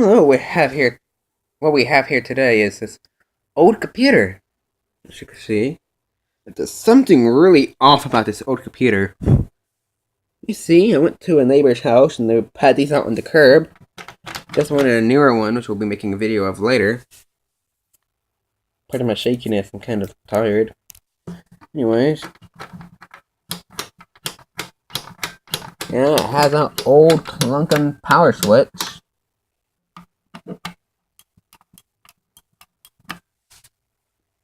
Hello, what we have here today is this old computer. As you can see, there's something really off about this old computer. You see, I went to a neighbor's house and they had these out on the curb. This one and a newer one, which we'll be making a video of later. Part of my shakiness, I'm kind of tired. Anyways, yeah, it has an old clunkin' power switch.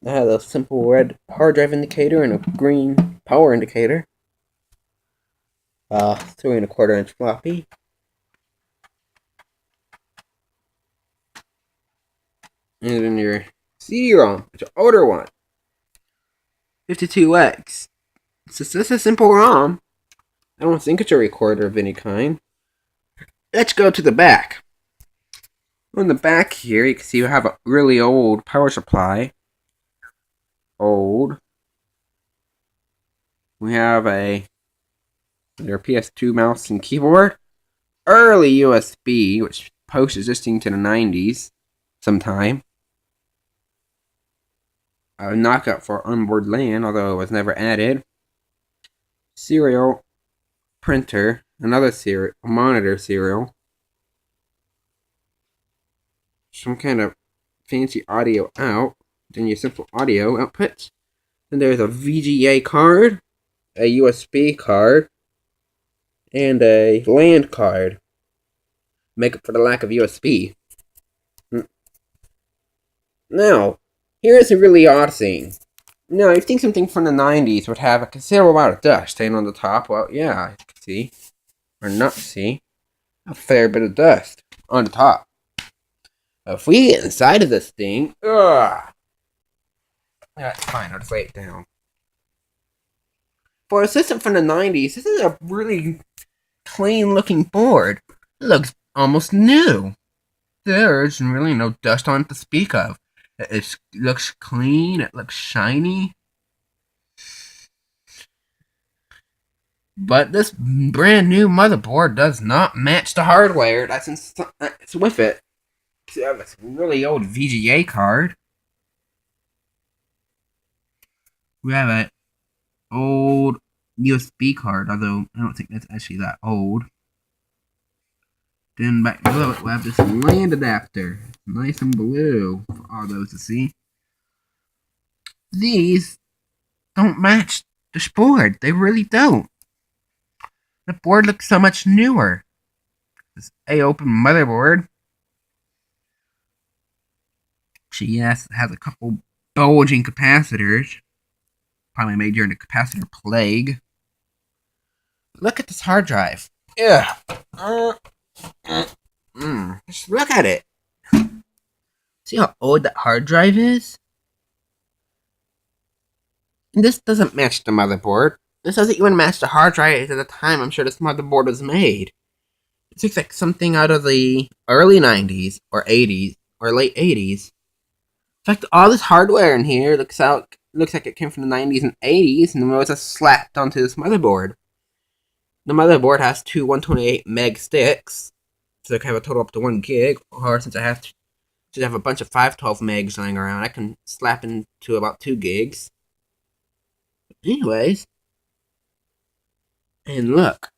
It has a simple red hard drive indicator and a green power indicator. 3 1/4 inch floppy. And then your CD-ROM, it's an older one. 52X. It's just a simple ROM. I don't think it's a recorder of any kind. Let's go to the back. On the back here, you can see we have a really old power supply. Old. We have their PS2 mouse and keyboard. Early USB, which post-existing to the 90s sometime. A knockout for onboard LAN, although it was never added. Serial printer, another monitor serial. Some kind of fancy audio out. Then your simple audio outputs. Then there's a VGA card, a USB card, and a LAN card. Make up for the lack of USB. Now, here's a really odd thing. Now, you think something from the 90s would have a considerable amount of dust staying on the top? Well, yeah, you can see, or not see, a fair bit of dust on the top. If we get inside of this thing, that's fine, I'll just lay it down. For a system from the 90s, this is a really clean looking board. It looks almost new. There's really no dust on it to speak of. It looks clean, it looks shiny. But this brand new motherboard does not match the hardware that's with it. So you have this really old VGA card. We have an old USB card, although I don't think that's actually that old. Then back below it, we have this LAN adapter. Nice and blue for all those to see. These don't match this board. They really don't. The board looks so much newer. This A-open motherboard. Yes, it has a couple bulging capacitors. Probably made during the capacitor plague. Look at this hard drive. Yeah. Just look at it. See how old that hard drive is? And this doesn't match the motherboard. This doesn't even match the hard drive at the time I'm sure this motherboard was made. It looks like something out of the early 90s or 80s or late 80s. In fact, all this hardware in here looks like it came from the 90s and 80s and it was just slapped onto this motherboard. The motherboard has two 128 meg sticks, so I can have a total up to 1 gig. Or since I have a bunch of 512 megs lying around, I can slap into about 2 gigs. Anyways, and look,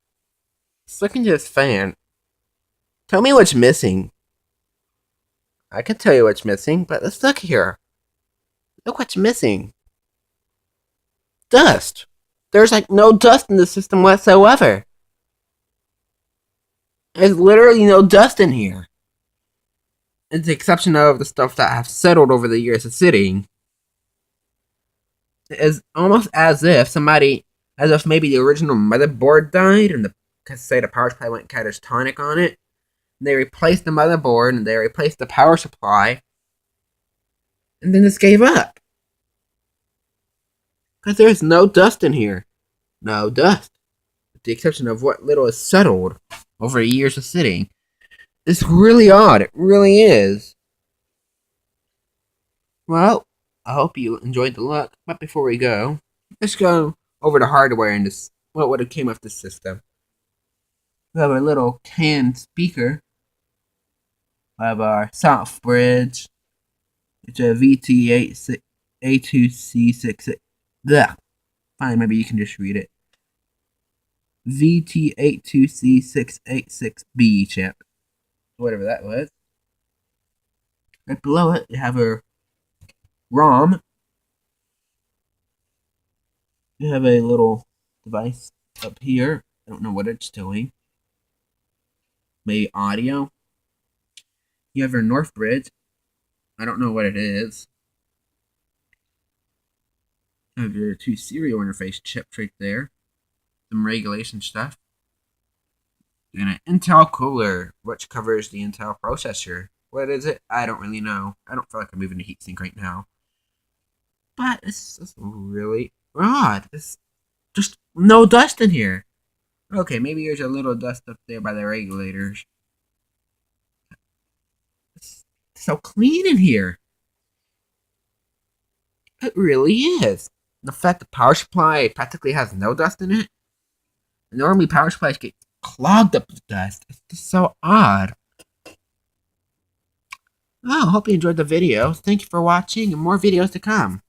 let's look into this fan. Tell me what's missing. I can tell you what's missing, but let's look here. Look what's missing. Dust. There's like no dust in the system whatsoever. There's literally no dust in here. With the exception of the stuff that have settled over the years of sitting. It's almost as if maybe the original motherboard died and the power supply went catatonic on it. They replaced the motherboard and they replaced the power supply. And then this gave up. Because there's no dust in here. No dust. With the exception of what little is settled over years of sitting. It's really odd. It really is. Well, I hope you enjoyed the look. But before we go, let's go over the hardware and what would have came with the system. We have a little canned speaker. I have our south bridge. It's a VT8 A2C66. Ugh. Fine, maybe you can just read it. VT82C686B chip. Whatever that was. Right below it, you have a ROM. You have a little device up here. I don't know what it's doing. Maybe audio. You have your north bridge. I don't know what it is. You have your two serial interface chips right there. Some regulation stuff. And an Intel cooler, which covers the Intel processor. What is it? I don't really know. I don't feel like I'm moving the heatsink right now. But it's really odd. There's just no dust in here. Okay, maybe there's a little dust up there by the regulators. It's so clean in here. It really is. The fact the power supply practically has no dust in it. Normally power supplies get clogged up with dust. It's just so odd. Oh, hope you enjoyed the video. Thank you for watching and more videos to come.